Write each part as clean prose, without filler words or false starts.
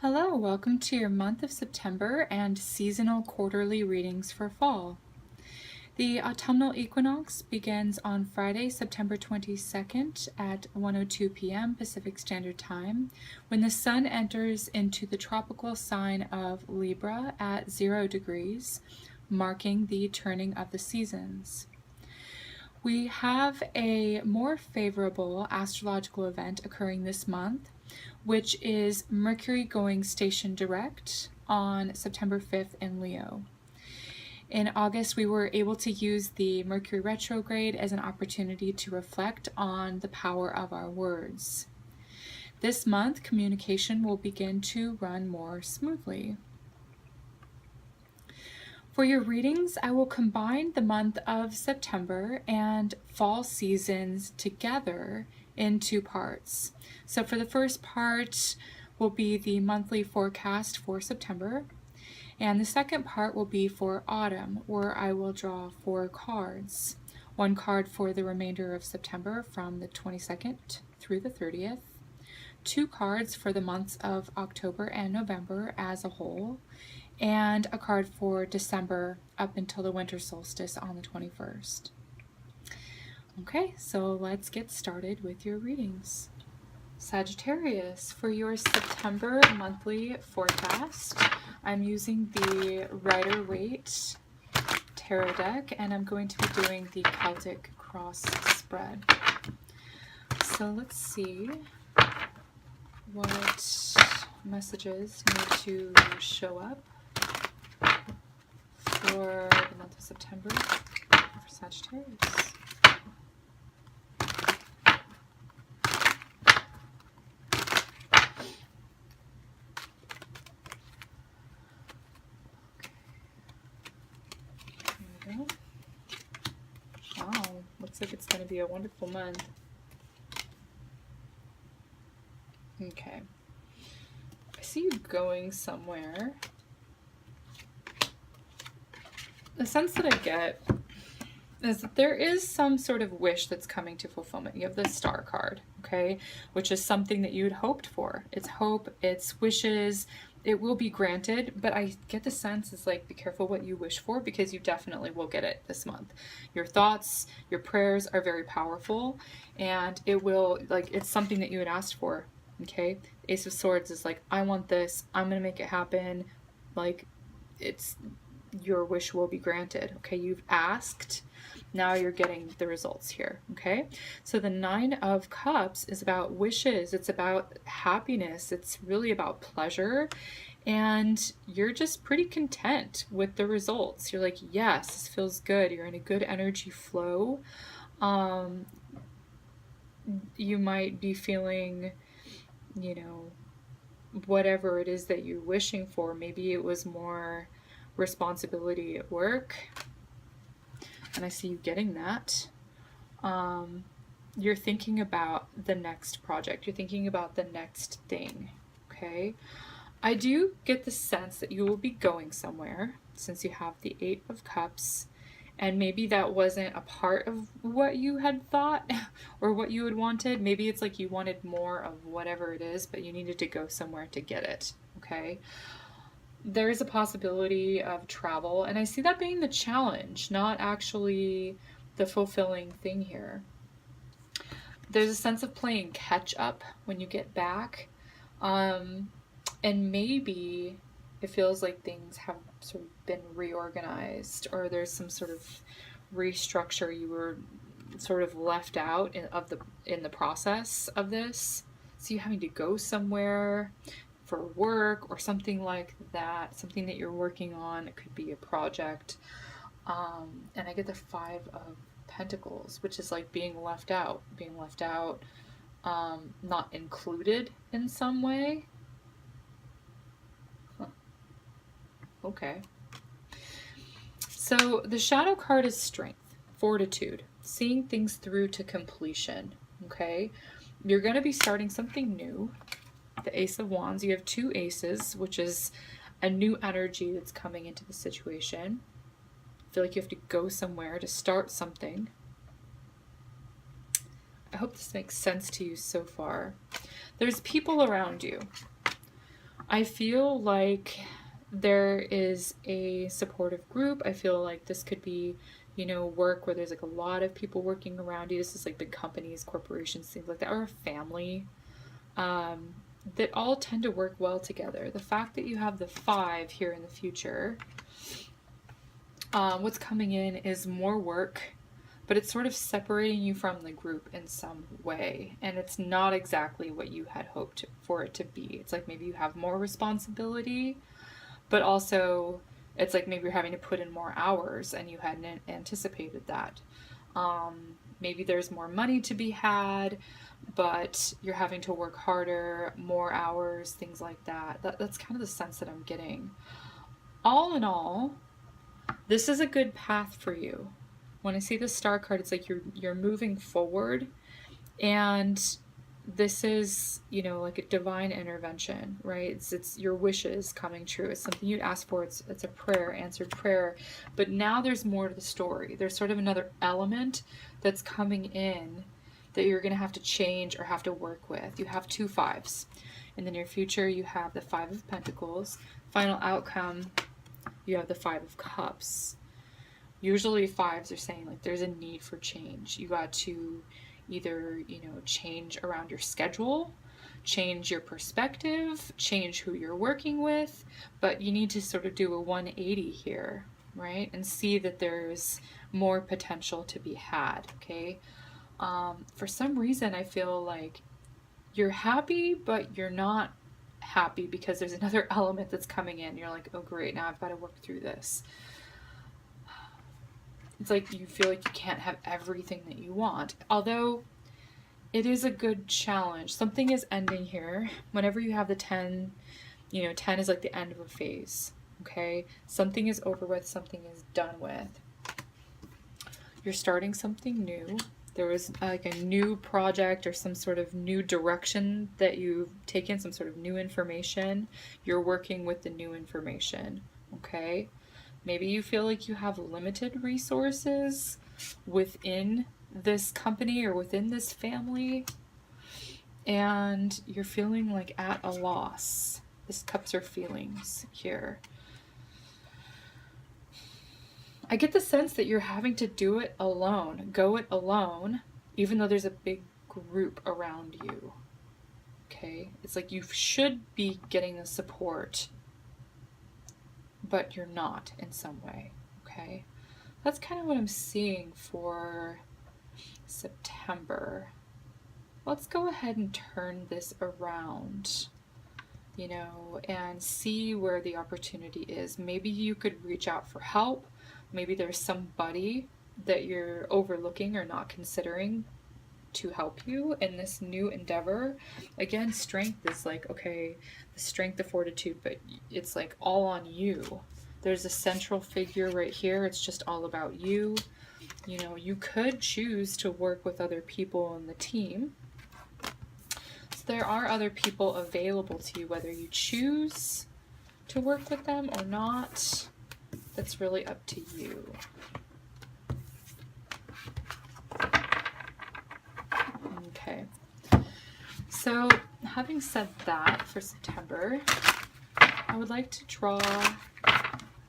Hello, welcome to your month of September and seasonal quarterly readings for fall. The autumnal equinox begins on Friday, September 22nd at 1:02 p.m. Pacific Standard Time, when the sun enters into the tropical sign of Libra at 0 degrees, marking the turning of the seasons. We have a more favorable astrological event occurring this month, which is Mercury going station direct on September 5th in Leo. In August, we were able to use the Mercury retrograde as an opportunity to reflect on the power of our words. This month, communication will begin to run more smoothly. For your readings, I will combine the month of September and fall seasons together in two parts. So for the first part will be the monthly forecast for September, and the second part will be for autumn, where I will draw 4 cards. 1 card for the remainder of September from the 22nd through the 30th, 2 cards for the months of October and November as a whole, and a card for December up until the winter solstice on the 21st. Okay, so let's get started with your readings. Sagittarius, for your September monthly forecast, I'm using the Rider-Waite tarot deck, and I'm going to be doing the Celtic cross spread. So let's see what messages need to show up for the month of September for Sagittarius. There we go. Wow, looks like it's going to be a wonderful month. Okay. I see you going somewhere. The sense that I get is that there is some sort of wish that's coming to fulfillment. You have the Star card, okay, which is something that you had hoped for. It's hope, it's wishes, it will be granted, but I get the sense it's like, be careful what you wish for, because you definitely will get it this month. Your thoughts, your prayers are very powerful, and it will, like, it's something that you had asked for, okay? Ace of Swords is like, I want this, I'm gonna make it happen. Like, it's, your wish will be granted, okay? You've asked, now you're getting the results here, okay? So the 9 of Cups is about wishes, it's about happiness, it's really about pleasure, and you're just pretty content with the results. You're like, yes, this feels good. You're in a good energy flow. You might be feeling, you know, whatever it is that you're wishing for. Maybe it was more responsibility at work, and I see you getting that. You're thinking about the next project, you're thinking about the next thing, okay? I do get the sense that you will be going somewhere, since you have the 8 of Cups, and maybe that wasn't a part of what you had thought or what you had wanted. Maybe it's like you wanted more of whatever it is, but you needed to go somewhere to get it, okay? There is a possibility of travel, and I see that being the challenge, not actually the fulfilling thing here. There's a sense of playing catch up when you get back, and maybe it feels like things have sort of been reorganized, or there's some sort of restructure. You were sort of left out in the process of this, so you having to go somewhere for work or something like that, something that you're working on. It could be a project. And I get the 5 of Pentacles, which is like being left out, not included in some way. Huh. Okay. So the shadow card is strength, fortitude, seeing things through to completion, okay? You're going to be starting something new. The Ace of Wands, you have 2 aces, which is a new energy that's coming into the situation. I feel like you have to go somewhere to start something. I hope this makes sense to you so far. There's people around you. I feel like there is a supportive group. I feel like this could be, you know, work where there's like a lot of people working around you. This is like big companies, corporations, things like that, or a family, that all tend to work well together. The fact that you have the 5 here in the future, what's coming in is more work, but it's sort of separating you from the group in some way, and it's not exactly what you had hoped for it to be. It's like maybe you have more responsibility, but also it's like maybe you're having to put in more hours and you hadn't anticipated that. Maybe there's more money to be had, but you're having to work harder, more hours, things like that. That's kind of the sense that I'm getting. All in all, this is a good path for you. When I see the star card, it's like you're moving forward, and this is, you know, like a divine intervention, right? It's your wishes coming true. It's something you'd ask for. It's a prayer, answered prayer. But now there's more to the story. There's sort of another element that's coming in that you're going to have to change or have to work with. You have 2 5s. In the near future, you have the 5 of Pentacles. Final outcome, you have the 5 of Cups. Usually 5s are saying like there's a need for change. You got to either, you know, change around your schedule, change your perspective, change who you're working with, but you need to sort of do a 180 here, right? And see that there's more potential to be had, okay? For some reason, I feel like you're happy, but you're not happy because there's another element that's coming in. You're like, oh great, now I've got to work through this. It's like you feel like you can't have everything that you want. Although it is a good challenge. Something is ending here. Whenever you have the 10, you know, 10 is like the end of a phase. Okay? Something is over with, something is done with. You're starting something new. There was like a new project or some sort of new direction that you've taken, some sort of new information. You're working with the new information. Okay? Maybe you feel like you have limited resources within this company or within this family, and you're feeling like at a loss. This Cups are feelings here. I get the sense that you're having to do it alone, go it alone, even though there's a big group around you. Okay? It's like you should be getting the support, but you're not in some way, okay? That's kind of what I'm seeing for September. Let's go ahead and turn this around, you know, and see where the opportunity is. Maybe you could reach out for help. Maybe there's somebody that you're overlooking or not considering to help you in this new endeavor. Again, strength is like, okay, the strength, the fortitude, but it's like all on you. There's a central figure right here. It's just all about you. You know, you could choose to work with other people in the team. So there are other people available to you, whether you choose to work with them or not. That's really up to you. Okay. So, having said that, for September, I would like to draw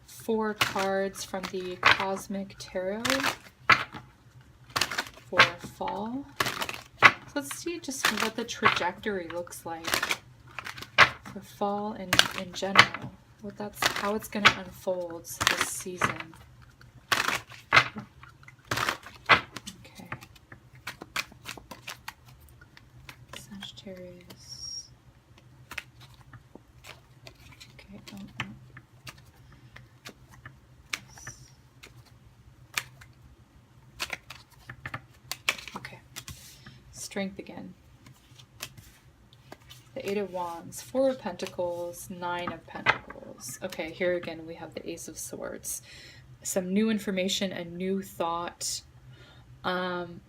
4 cards from the Cosmic Tarot for fall. So let's see just what the trajectory looks like for fall in general. How it's going to unfold this season. Okay. Sagittarius. Okay. Okay. Strength again. The 8 of Wands, 4 of Pentacles, 9 of Pentacles. Okay, here again we have the Ace of Swords. Some new information, a new thought.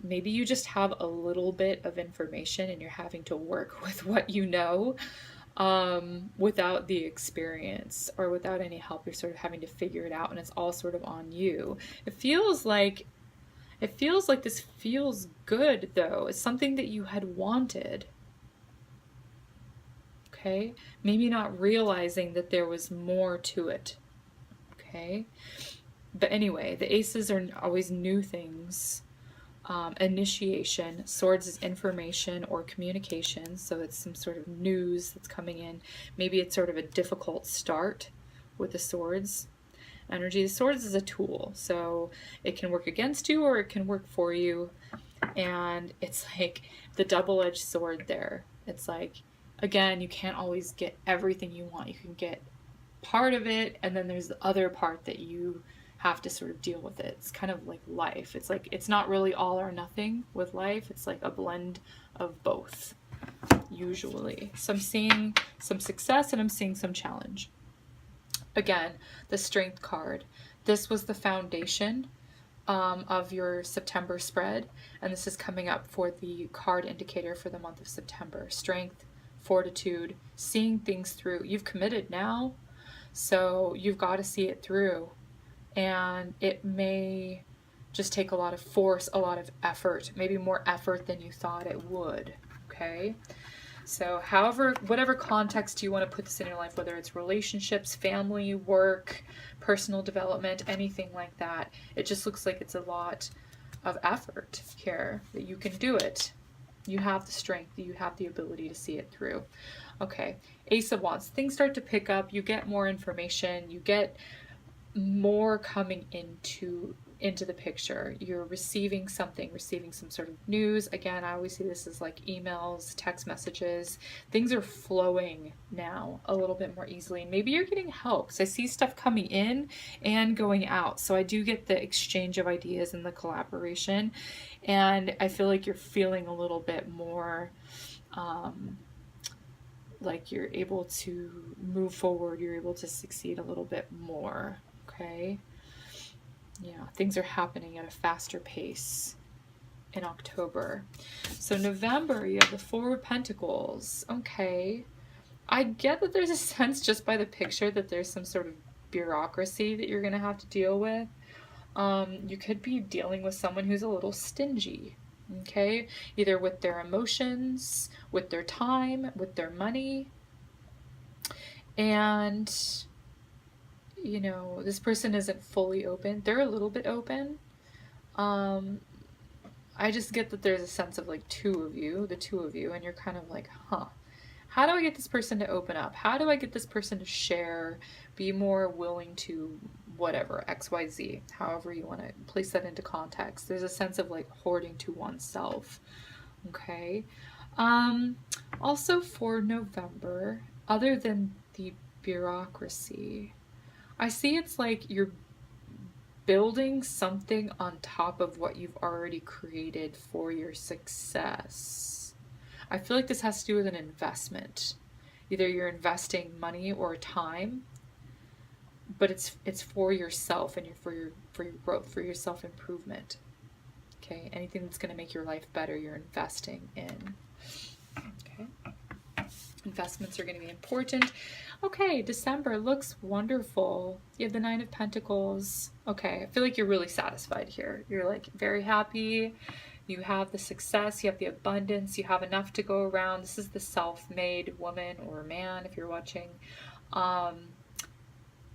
Maybe you just have a little bit of information and you're having to work with what you know without the experience or without any help. You're sort of having to figure it out, and it's all sort of on you. It feels like this feels good, though. It's something that you had wanted. okay? Maybe not realizing that there was more to it, okay? But anyway, the aces are always new things. Initiation. Swords is information or communication, so it's some sort of news that's coming in. Maybe it's sort of a difficult start with the swords energy. The swords is a tool, so it can work against you or it can work for you. And it's like the double-edged sword there. It's like, again, you can't always get everything you want. You can get part of it, and then there's the other part that you have to sort of deal with it. It's kind of like life. It's like, it's not really all or nothing with life. It's like a blend of both, usually. So I'm seeing some success and I'm seeing some challenge. Again, the Strength card. This was the foundation of your September spread, and this is coming up for the card indicator for the month of September. Strength, fortitude, seeing things through. You've committed now, so you've got to see it through, and it may just take a lot of force, a lot of effort, maybe more effort than you thought it would, okay? So however, whatever context you want to put this in your life, whether it's relationships, family, work, personal development, anything like that, it just looks like it's a lot of effort here, that you can do it. You have the strength, you have the ability to see it through. Okay, Ace of Wands, things start to pick up, you get more information, you get more coming into the picture. You're receiving something, receiving some sort of news. Again, I always see this as like emails, text messages. Things are flowing now a little bit more easily. Maybe you're getting help. So I see stuff coming in and going out. So I do get the exchange of ideas and the collaboration. And I feel like you're feeling a little bit more like you're able to move forward. You're able to succeed a little bit more. Okay. Yeah, things are happening at a faster pace in October. So November, you have the Four of Pentacles. Okay. I get that there's a sense just by the picture that there's some sort of bureaucracy that you're going to have to deal with. You could be dealing with someone who's a little stingy. Okay. Either with their emotions, with their time, with their money. And you know, this person isn't fully open. They're a little bit open. I just get that there's a sense of like the two of you, and you're kind of like, huh, how do I get this person to open up? How do I get this person to share, be more willing to whatever, XYZ, however you want to place that into context. There's a sense of like hoarding to oneself. Okay. Also for November, other than the bureaucracy, I see it's like you're building something on top of what you've already created for your success. I feel like this has to do with an investment. Either you're investing money or time, but it's for yourself and for your growth, for your self-improvement. Okay, anything that's going to make your life better, you're investing in. Okay. Investments are going to be important. Okay, December looks wonderful. You have the Nine of Pentacles. Okay, I feel like you're really satisfied here. You're like very happy. You have the success, you have the abundance, you have enough to go around. This is the self-made woman or man if you're watching.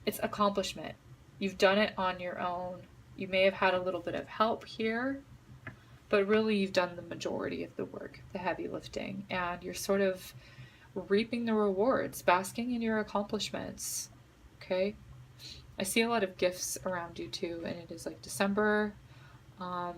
It's accomplishment. You've done it on your own. You may have had a little bit of help here, but really you've done the majority of the work, the heavy lifting, and you're sort of reaping the rewards, basking in your accomplishments. Okay, I see a lot of gifts around you too, and it is like December.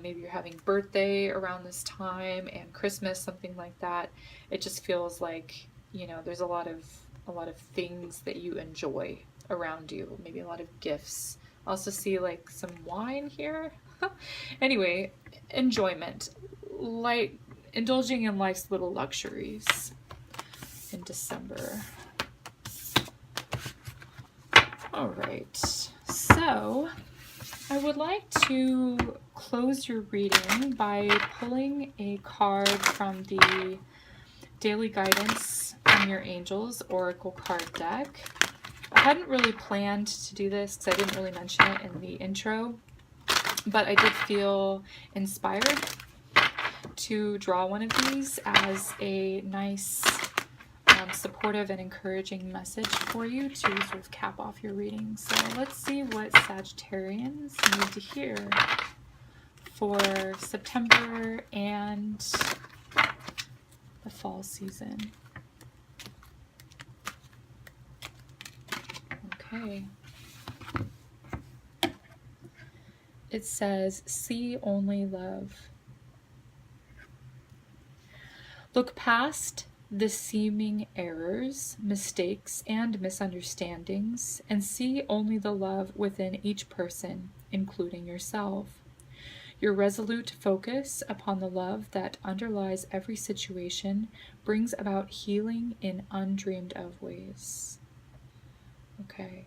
Maybe you're having birthday around this time and Christmas, something like that. It just feels like, you know, there's a lot of things that you enjoy around you. Maybe a lot of gifts. I also see like some wine here. Anyway, enjoyment, like indulging in life's little luxuries in December. All right, so I would like to close your reading by pulling a card from the Daily Guidance from Your Angels Oracle card deck. I hadn't really planned to do this because I didn't really mention it in the intro, but I did feel inspired to draw one of these as a nice supportive and encouraging message for you to sort of cap off your reading. So let's see what Sagittarians need to hear for September and the fall season. Okay. It says, see only love. Look past the seeming errors, mistakes, and misunderstandings, and see only the love within each person, including yourself. Your resolute focus upon the love that underlies every situation brings about healing in undreamed of ways. Okay.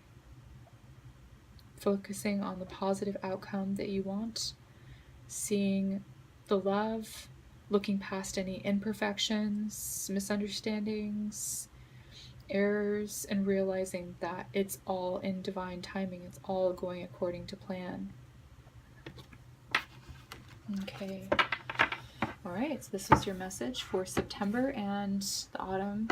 Focusing on the positive outcome that you want, seeing the love, looking past any imperfections, misunderstandings, errors, and realizing that it's all in divine timing. It's all going according to plan. Okay. All right, so this was your message for September and the autumn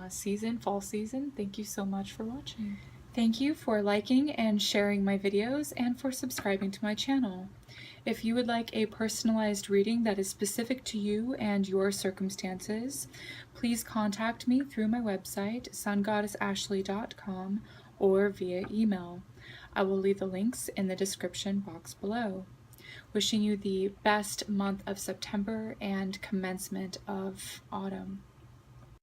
season, fall season. Thank you so much for watching. Thank you for liking and sharing my videos and for subscribing to my channel. If you would like a personalized reading that is specific to you and your circumstances, please contact me through my website, sungoddessashley.com, or via email. I will leave the links in the description box below. Wishing you the best month of September and commencement of autumn.